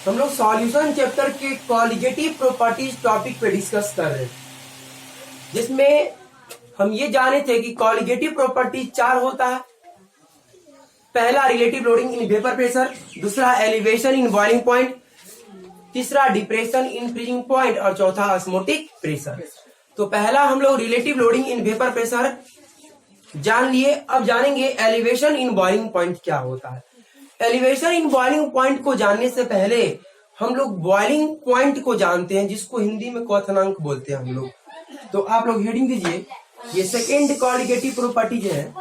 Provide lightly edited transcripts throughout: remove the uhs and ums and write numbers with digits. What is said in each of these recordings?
हम लोग solution chapter के कॉलिगेटिव प्रॉपर्टीज टॉपिक पे डिस्कस कर रहे हैं, जिसमें हम ये जाने थे कि कॉलिगेटिव प्रॉपर्टीज 4 होता है। पहला relative loading in vapour pressure, दूसरा एलिवेशन इन बॉइलिंग पॉइंट, तीसरा डिप्रेशन इन फ्रीजिंग पॉइंट और चौथा ऑस्मोटिक प्रेशर। तो पहला हम लोग relative loading in vapour pressure जान लिए। अब जानेंगे एलिवेशन इन बॉइलिंग पॉइंट क्या होता है। एलिवेशन इन बॉइलिंग पॉइंट को जानने से पहले हम लोग बॉइलिंग पॉइंट को जानते हैं, जिसको हिंदी में क्वथनांक बोलते हैं हम लोग। तो आप लोग हेडिंग दीजिए, ये सेकेंड कॉलिगेटिव प्रॉपर्टी जो है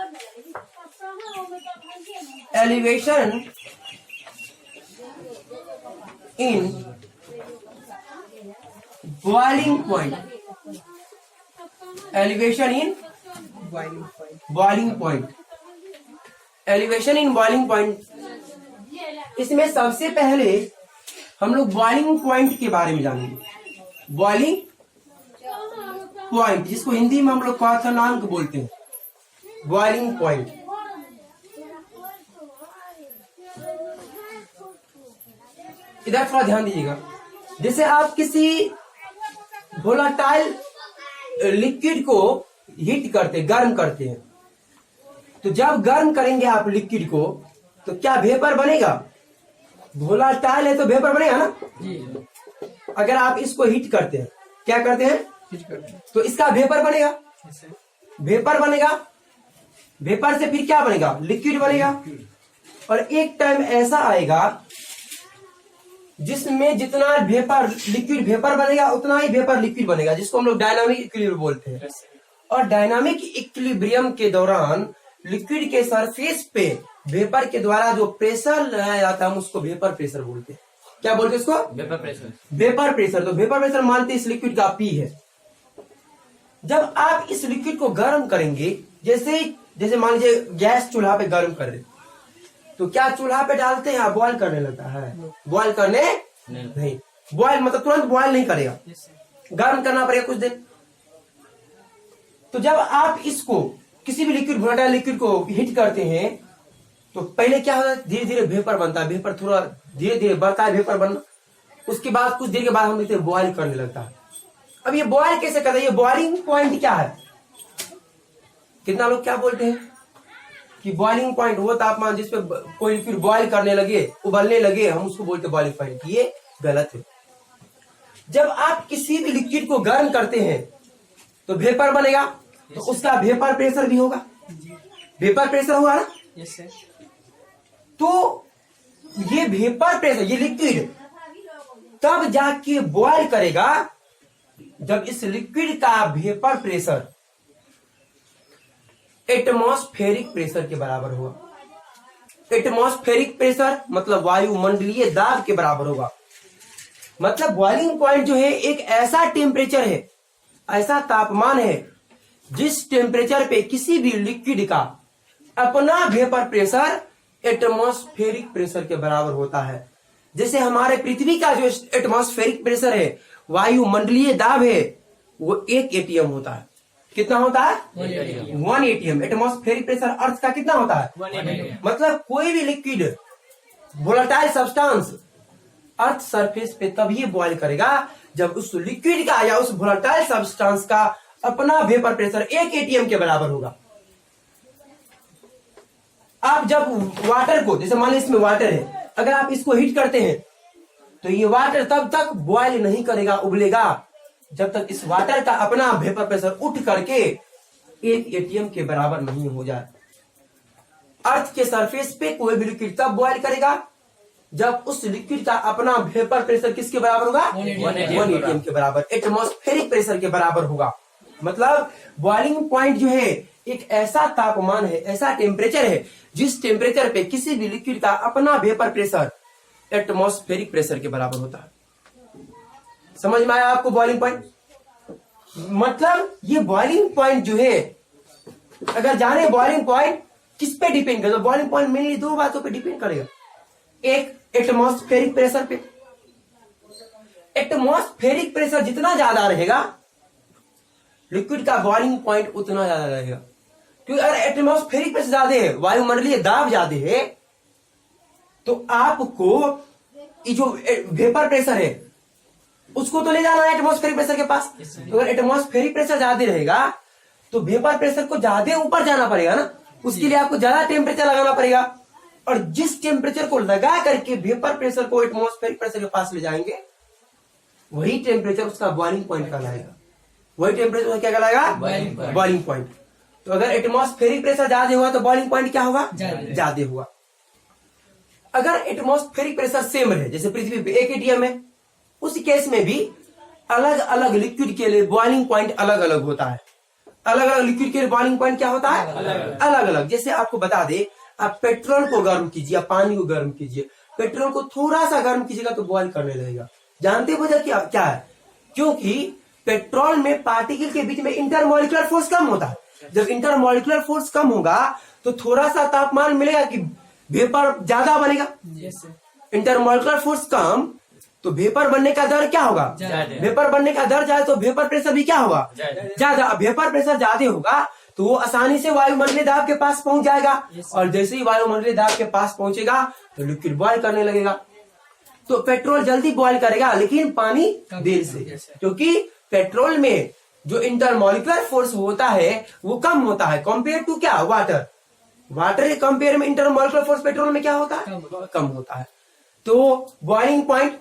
elevation in boiling point, elevation in boiling point, elevation in boiling point. इसमें सबसे पहले हम लोग बॉइलिंग पॉइंट के बारे में जानेंगे। बॉइलिंग पॉइंट, जिसको हिंदी में हम लोग क्वथनांक बोलते हैं, बॉइलिंग पॉइंट। इधर थोड़ा ध्यान दीजिएगा। जैसे आप किसी वोलाटाइल लिक्विड को हीट करते, गर्म करते हैं, तो जब गर्म करेंगे आप लिक्विड को तो क्या वेपर बनेगा? वोलाटाइल है तो वेपर बनेगा ना जी। अगर आप इसको हीट करते हैं, क्या करते हैं? हीट करते हैं, तो इसका वेपर बनेगा, वेपर बनेगा। वेपर से फिर क्या बनेगा? लिक्विड बनेगा। और एक टाइम ऐसा आएगा जिसमें जितना वेपर लिक्विड वेपर बनेगा उतना ही वेपर लिक्विड बनेगा, जिसको हम लोग डायनामिक इक्विलिब्रियम बोलते हैं। और डायनामिक इक्विलिब्रियम के दौरान लिक्विड के सरफेस पे वेपर के द्वारा जो प्रेशर लगाया जाता है हम उसको वेपर प्रेशर बोलते हैं। क्या बोलते हैं उसको? Vapour pressure. Vapour pressure. तो वेपर प्रेशर मानते इस लिक्विड का पी है। जब आप इस लिक्विड को गर्म करेंगे, जैसे मान लीजिए गैस चूल्हा पे गर्म कर रहे, तो क्या चूल्हा पे डालते हैं बॉयल करने लगता है? बॉयल करने नहीं, बॉयल मतलब तुरंत बॉयल नहीं करेगा, गर्म करना पड़ेगा कुछ दिन। तो जब आप इसको किसी भी लिक्विड, वोलेटाइल लिक्विड को हीट करते हैं तो पहले क्या होता है? धीरे धीरे वेपर बनता है, वेपर थोड़ा धीरे धीरे बढ़ता है वेपर बनना। उसके बाद कुछ देर के बाद हम इसे बॉयल करने लगता है। अब ये बॉयल कैसे करता है? ये बॉइलिंग पॉइंट क्या है? कितना लोग क्या बोलते हैं कि बॉइलिंग पॉइंट वो तापमान जिसपे कोई लिक्विड बॉयल करने लगे, उबलने लगे, हम उसको बोलते हैं बॉइलिंग पॉइंट। ये गलत है। जब आप किसी भी लिक्विड को गर्म करते हैं तो वेपर बनेगा, तो उसका वेपर प्रेशर भी होगा, वेपर प्रेशर होगा ना। तो ये वेपर प्रेशर, ये लिक्विड तब जाके बॉयल करेगा जब इस लिक्विड का वेपर प्रेशर एटमॉस्फेरिक प्रेशर के बराबर होगा। एटमॉस्फेरिक प्रेशर मतलब वायुमंडलीय दाब के बराबर होगा। मतलब बॉइलिंग पॉइंट जो है एक ऐसा टेम्परेचर है, ऐसा तापमान है जिस टेम्परेचर पे किसी भी लिक्विड का अपना वेपर प्रेशर एटमॉस्फेरिक प्रेशर के बराबर होता है। जैसे हमारे पृथ्वी का जो एटमॉस्फेरिक प्रेशर है, वायुमंडलीय दाब है, वो 1 एटीएम होता है। कितना होता है? 1 एटीएम। एटमॉस्फेरिक प्रेशर अर्थ का कितना होता है? 1 एटीएम। मतलब कोई भी liquid volatile substance earth surface पे तभी बॉयल करेगा जब उस लिक्विड का या उस वोलेटाइल सब्सटेंस का अपना वेपर प्रेशर 1 एटीएम के बराबर होगा। आप जब वाटर को, जैसे मान लीजिए इसमें वाटर है, अगर आप इसको हीट करते हैं तो ये वाटर तब तक बॉयल नहीं करेगा, उबलेगा, जब तक इस वाटर का अपना वेपर प्रेशर उठ करके 1 एटीएम के बराबर नहीं हो जाए। अर्थ के सरफेस पे कोई भी लिक्विड तब बॉयल करेगा जब उस लिक्विड का अपना वेपर प्रेशर किसके बराबर होगा? 1 एटीएम के बराबर, एटमॉस्फेरिक प्रेशर के बराबर होगा। मतलब बॉइलिंग पॉइंट जो है एक ऐसा तापमान है, ऐसा टेम्परेचर है जिस टेम्परेचर पे किसी भी लिक्विड का अपना वेपर प्रेशर एटमॉस्फेरिक प्रेशर के बराबर होता है। समझ में आया आपको बॉइलिंग पॉइंट? मतलब ये बॉइलिंग पॉइंट जो है, अगर जाने बॉइलिंग पॉइंट किस पे डिपेंड करेगा? बॉइलिंग पॉइंट मेनली 2 बातों पे डिपेंड करेगा। एक एटमॉस्फेरिक प्रेशर पे। एटमॉस्फेरिक प्रेशर जितना ज्यादा रहेगा लिक्विड का बॉइलिंग पॉइंट उतना ज्यादा रहेगा। क्योंकि अगर एटमॉस्फेरिक प्रेशर ज्यादा है, वायुमंडलीय दाब ज्यादा है, तो आपको ये जो वेपर प्रेशर है उसको तो ले जाना है एटमॉस्फेरिक प्रेशर के पास। तो अगर एटमॉस्फेरिक प्रेशर ज्यादा रहेगा तो वेपर प्रेशर को ज्यादा ऊपर जाना पड़ेगा ना, उसके लिए आपको ज्यादा टेम्परेचर लगाना पड़ेगा। और जिस टेम्परेचर को लगा करके वेपर प्रेशर को एटमॉस्फेरिक प्रेशर के पास ले जाएंगे वही टेम्परेचर उसका बॉइलिंग पॉइंट कहलाएगा। वही टेम्परेचर क्या कहलाएगा? Boiling point. तो अगर एटमॉस्फेरिक प्रेशर ज्यादा हुआ तो बॉइलिंग पॉइंट क्या होगा? ज्यादा हुआ। अगर एटमॉस्फेरिक प्रेशर सेम रहे, जैसे पृथ्वी पे 1 atm है, उस केस में भी अलग अलग लिक्विड के लिए बॉइलिंग पॉइंट अलग अलग होता है। अलग अलग लिक्विड के लिए बॉइलिंग पॉइंट क्या होता है? अलग अलग। जैसे आपको बता दे, आप पेट्रोल को गर्म कीजिए, आप पानी को गर्म कीजिए, पेट्रोल को थोड़ा सा गर्म कीजिएगा तो बॉइल करने लगेगा। जानते वजह क्या है? क्योंकि पेट्रोल में पार्टिकल के बीच में इंटरमॉलिक्यूलर फोर्स कम होता है। जब इंटरमॉलिक्यूलर फोर्स कम होगा तो थोड़ा सा तापमान मिलेगा कि वेपर ज्यादा बनेगा। इंटरमॉलिक्यूलर फोर्स कम तो वेपर बनने का दर क्या होगा? वेपर बनने का दर ज्यादा तो वेपर प्रेशर भी क्या होगा? ज्यादा। वेपर प्रेशर ज्यादा होगा तो वो आसानी से वायुमंडलीय दाब के पास पहुंच जाएगा, और जैसे ही वायुमंडलीय दाब के पास पहुंचेगा तो लिक्विड बॉयल करने लगेगा। तो पेट्रोल जल्दी बॉयल करेगा लेकिन पानी देर से, क्योंकि पेट्रोल में जो इंटरमॉलिक्यूलर फोर्स होता है वो कम होता है कंपेयर टू क्या? वाटर। वाटर के कंपेयर में इंटरमॉलिक्यूलर फोर्स पेट्रोल में क्या होता है? कम होता है। तो बॉइलिंग पॉइंट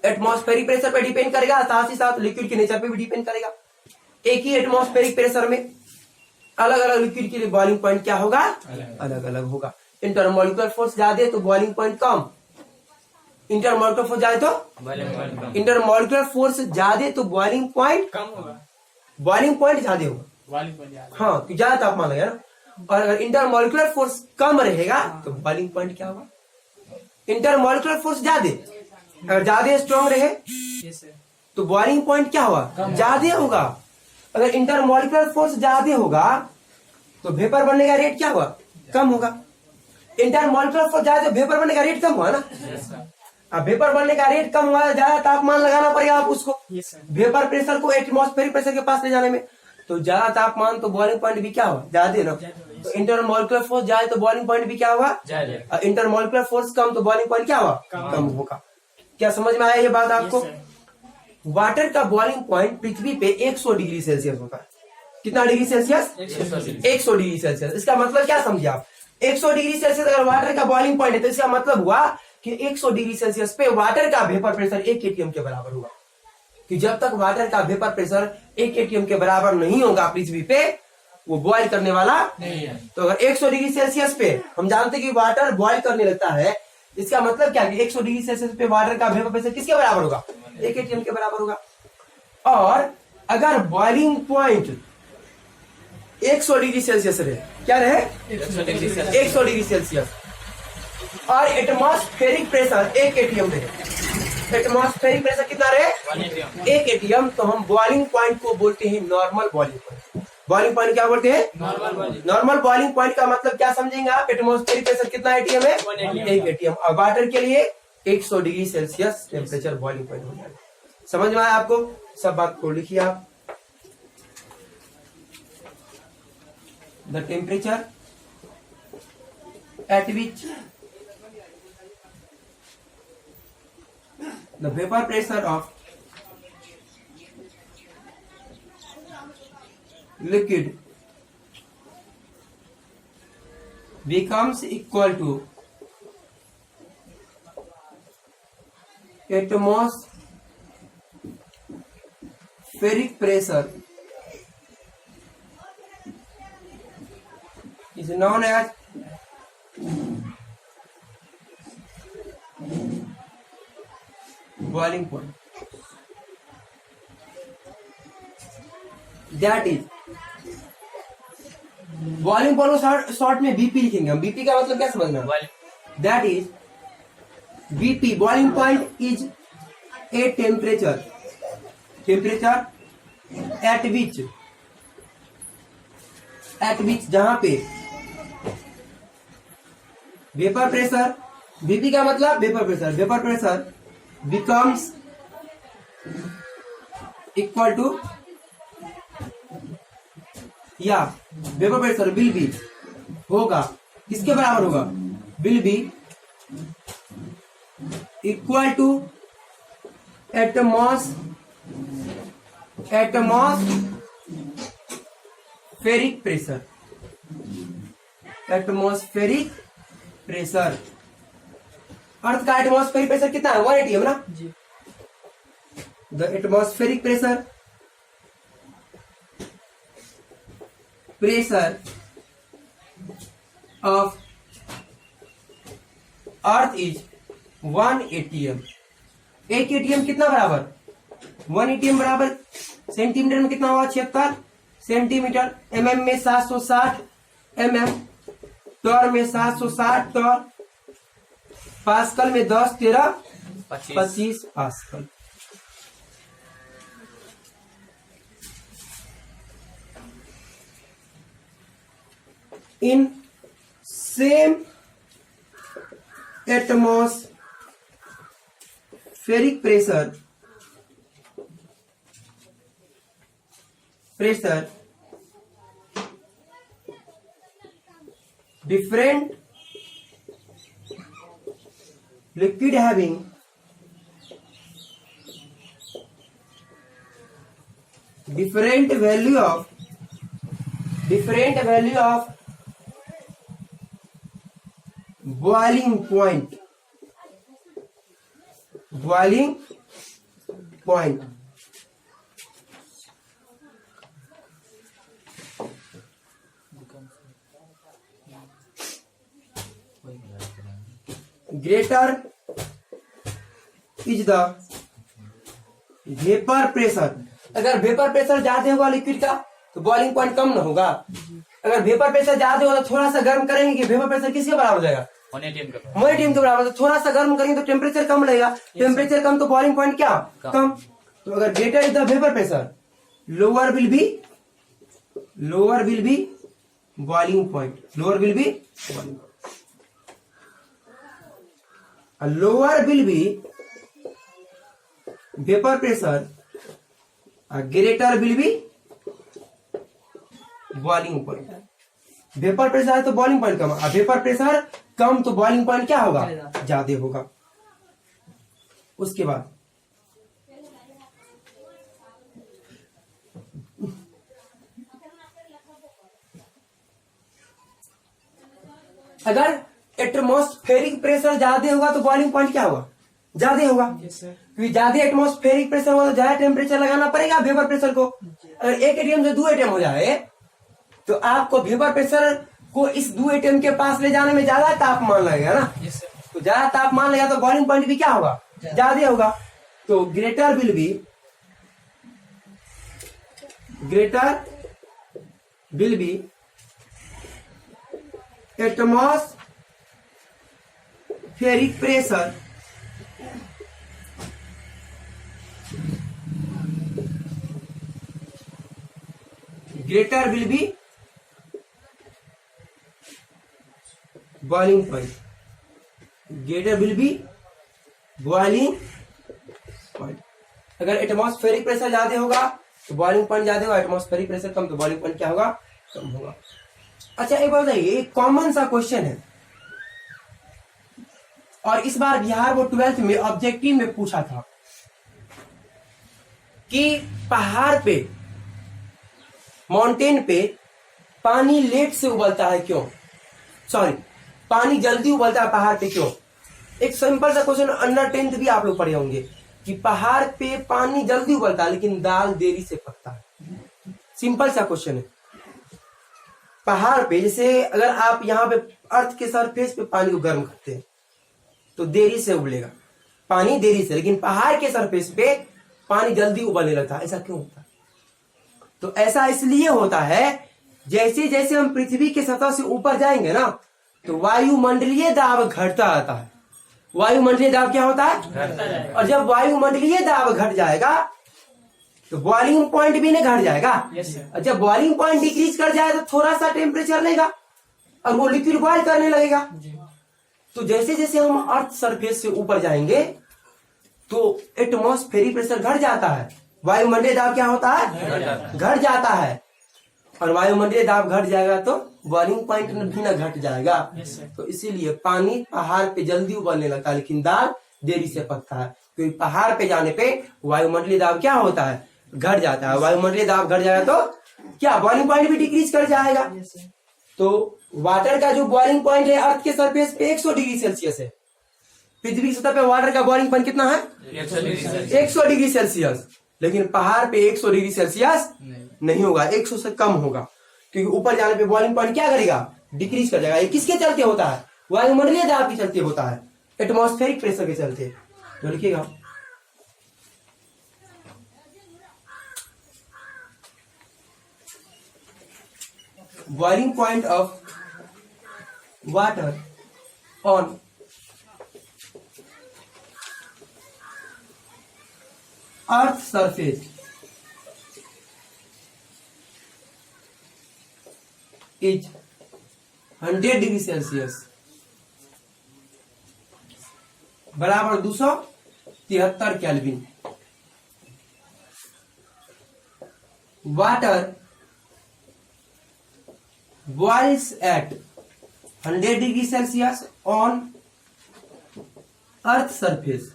एटमॉस्फेरिक प्रेशर पे डिपेंड करेगा, साथ ही साथ लिक्विड के नेचर पे भी डिपेंड करेगा। एक ही एटमॉस्फेरिक प्रेशर में अलग अलग लिक्विड के लिए बॉइलिंग पॉइंट क्या होगा? अलग अलग होगा। इंटरमॉलिक्यूलर फोर्स ज्यादा है तो बॉइलिंग पॉइंट कम, इंटरमॉलिक्यूलर फोर्स ज्यादा तो इंटरमॉलिक्यूलर फोर्स ज्यादा तो बॉइलिंग पॉइंट कम होगा, बॉइलिंग पॉइंट ज्यादा होगा। हाँ, तो ज्यादा तापमान लगेगा ना। और अगर इंटरमॉलिक्यूलर फोर्स कम रहेगा तो बॉइलिंग पॉइंट क्या होगा? इंटरमॉलिक्यूलर फोर्स ज्यादा, अगर ज्यादा स्ट्रॉन्ग रहे तो बॉइलिंग पॉइंट क्या होगा? ज्यादा होगा। अगर इंटरमॉलिक्यूलर फोर्स ज्यादा होगा तो वेपर बनने का रेट क्या होगा? कम होगा। इंटरमॉलिक्यूलर फोर्स ज्यादा, वेपर बनने का रेट कम हुआ ना। अब वेपर बनने का रेट कम हुआ, ज्यादा तापमान लगाना पड़ेगा आप उसको वेपर प्रेशर को एटमॉस्फेरिक प्रेशर के पास ले जाने में। तो ज्यादा तापमान तो बॉइलिंग पॉइंट भी क्या होगा? ज्यादा ना। तो इंटरमॉलिक्यूलर फोर्स ज्यादा तो बॉइलिंग पॉइंट भी क्या होगा? इंटरमॉलिक्यूलर फोर्स कम तो बॉइलिंग पॉइंट क्या होगा? कम होगा। क्या समझ में आया ये बात आपको? वाटर का बॉइलिंग पॉइंट पृथ्वी पे 100 डिग्री सेल्सियस होता है। कितना डिग्री सेल्सियस? 100 degree Celsius. इसका मतलब क्या समझे आप? 100 डिग्री सेल्सियस अगर वाटर का बॉइलिंग पॉइंट है तो इसका मतलब हुआ कि 100 डिग्री सेल्सियस पे वाटर का वेपर प्रेशर 1 atm के बराबर होगा। कि जब तक वाटर का वेपर प्रेशर 1 atm के बराबर नहीं होगा पृथ्वी पे, वो बॉयल करने वाला नहीं है। तो अगर 100 डिग्री सेल्सियस पे हम जानते हैं कि वाटर बॉयल करने लगता है, इसका मतलब क्या कि 100 डिग्री सेल्सियस पे वाटर का वेपर प्रेशर किसके बराबर होगा? 1 atm के बराबर होगा। और अगर बॉइलिंग पॉइंट 100 डिग्री सेल्सियस रहे, क्या रहे? 100 डिग्री सेल्सियस, और एटमॉस्फेरिक प्रेशर 1 atm रहे। एटमॉस्फेरिक प्रेशर कितना रहे? 1 atm। तो हम बॉइलिंग पॉइंट को बोलते हैं normal boiling point. Boiling point क्या बोलते हैं? नॉर्मल बॉइलिंग पॉइंट का मतलब क्या समझेंगे आप? एटमॉस्फेरिक प्रेशर कितना atm है? 1 atm। और वाटर के लिए 100 degree Celsius temperature boiling point हो जाएगा। समझ में आया आपको? सब बात को लिखिए आप। The temperature at which the vapor pressure of liquid becomes equal to atmospheric pressure is known as boiling point. That is boiling point को शॉर्ट में बीपी लिखेंगे हम। बीपी का मतलब क्या समझना? That is BP boiling point is a temperature at which जहां पे वेपर प्रेशर, बीपी का मतलब vapour pressure becomes equal to, या वेपर प्रेशर will be होगा, किसके बराबर होगा? will be equal to atmospheric pressure. Atmospheric pressure, earth का एटमॉस्फेरिक प्रेशर कितना है? 180 है ना जी। The atmospheric pressure of earth is 1 atm। 1 atm कितना बराबर? 1 atm बराबर सेंटीमीटर में कितना हुआ? 76 सेंटीमीटर। mm में 760 mm, टॉर में 760 टॉर, पास्कल में 10 13 25 pascal. In same atmospheric pressure different liquid having different value of boiling point greater is the vapour pressure. अगर वेपर प्रेशर ज्यादा होगा लिक्विड का तो बॉइलिंग पॉइंट कम ना होगा। अगर वेपर प्रेशर ज्यादा होगा तो थोड़ा सा गर्म करेंगे कि वेपर प्रेशर किसके बराबर हो जाएगा? 1 atm के बराबर। तो थोड़ा सा गर्म करेंगे तो टेम्परेचर कम रहेगा। टेम्परेचर कम तो बॉइलिंग पॉइंट क्या कम। तो अगर greater is the vapour pressure, lower will be boiling point. Lower will be lower will be vapor pressure, greater will be boiling point। Vapour pressure है तो बॉइलिंग पॉइंट कम, और vapour pressure कम तो boiling point क्या होगा? ज्यादा होगा। उसके बाद अगर एटमॉस्फेरिक प्रेशर ज्यादा होगा तो बॉइलिंग पॉइंट क्या होगा? ज्यादा होगा। क्योंकि ज्यादा एटमॉस्फेरिक प्रेशर होगा तो ज्यादा टेम्परेचर लगाना पड़ेगा वेपर प्रेशर को। अगर 1 atm से 2 atm हो जाए तो आपको वेपर प्रेशर को इस 2 atm के पास ले जाने में ज्यादा तापमान लगेगा ना। तो ज्यादा तापमान लगेगा तो बॉइलिंग पॉइंट भी क्या होगा? ज्यादा होगा। तो greater will be atmospheric pressure greater will be boiling point। greater will be boiling point। अगर एटमॉस्फेरिक प्रेशर ज्यादा होगा तो बॉइलिंग पॉइंट ज्यादा होगा, एटमॉस्फेरिक प्रेशर कम तो बॉइलिंग पॉइंट क्या होगा? कम होगा। अच्छा एक बात बताइए, एक कॉमन सा क्वेश्चन है और इस बार बिहार बोर्ड 12th में ऑब्जेक्टिव में पूछा था कि पहाड़ पे, माउंटेन पे पानी लेट से उबलता है क्यों? पानी जल्दी उबलता है पहाड़ पे क्यों? एक सिंपल सा क्वेश्चन, अंडर 10th भी आप लोग पढ़े होंगे कि पहाड़ पे पानी जल्दी उबलता है लेकिन दाल देरी से पकता है। सिंपल सा क्वेश्चन है। पहाड़ पे जैसे अगर आप यहाँ पे अर्थ के सरफेस पे पानी को गर्म करते हैं तो देरी से उबलेगा पानी, देरी से, लेकिन पहाड़ के सरफेस पे पानी जल्दी उबलने लगता है। ऐसा क्यों होता है? तो ऐसा इसलिए होता है जैसे जैसे हम पृथ्वी के सतह से ऊपर जाएंगे ना तो वायुमंडलीय दाब घटता आता है। वायुमंडलीय दाब क्या होता है? और जब वायुमंडलीय दाब घट जाएगा तो बॉइलिंग पॉइंट भी नहीं घट जाएगा। और जब बॉइलिंग पॉइंट डिक्रीज कर जाए तो थोड़ा सा टेम्परेचर लेगा और वो लिक्विड बॉइल करने लगेगा। तो जैसे जैसे हम अर्थ सरफेस से ऊपर जाएंगे तो एटमॉस्फेरिक प्रेशर घट जाता है, वायुमंडलीय दाब क्या होता है? घट जाता है। और वायुमंडलीय दाब घट जाएगा तो बॉइलिंग पॉइंट भी ना घट जाएगा। तो इसीलिए पानी पहाड़ पे जल्दी उबलने लगता है लेकिन दाल देरी से पकता है, क्योंकि पहाड़ पे जाने पे वायुमंडलीय दाब क्या होता है, घट जाता है। वायुमंडलीय दाब घट जाएगा तो क्या बॉइलिंग पॉइंट भी डिक्रीज कर जाएगा। तो वाटर का जो बॉइलिंग पॉइंट है अर्थ के सरफेस पे 100 डिग्री सेल्सियस है। पृथ्वी की सतह पे वाटर का बॉइलिंग पॉइंट कितना है, 100 डिग्री सेल्सियस। लेकिन पहाड़ पे 100 डिग्री सेल्सियस नहीं होगा, 100 से कम होगा, क्योंकि ऊपर जाने पे बॉइलिंग पॉइंट क्या करेगा, डिक्रीज कर जाएगा। ये किसके चलते होता है, वायुमंडलीय दाब के चलते होता है, एटमॉस्फेरिक प्रेशर के चलते। तो लिखिएगा boiling point of water on earth surface is 100 degree Celsius बराबर 273 kelvin. Water boils at 100 degree Celsius on earth surface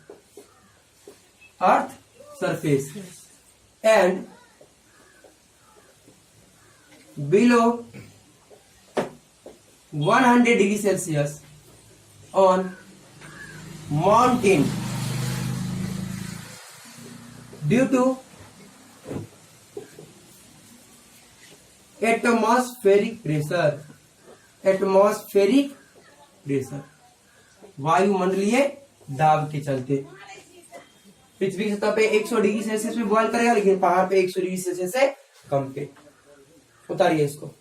and below 100 degree Celsius on mountain due to atmospheric pressure वायुमंडलीय दाब के चलते। पृथ्वी की सतह पे 100 डिग्री सेल्सियस पे boil करेगा, लेकिन पहाड़ पे 100 डिग्री सेल्सियस से कम पे। उतारिए इसको।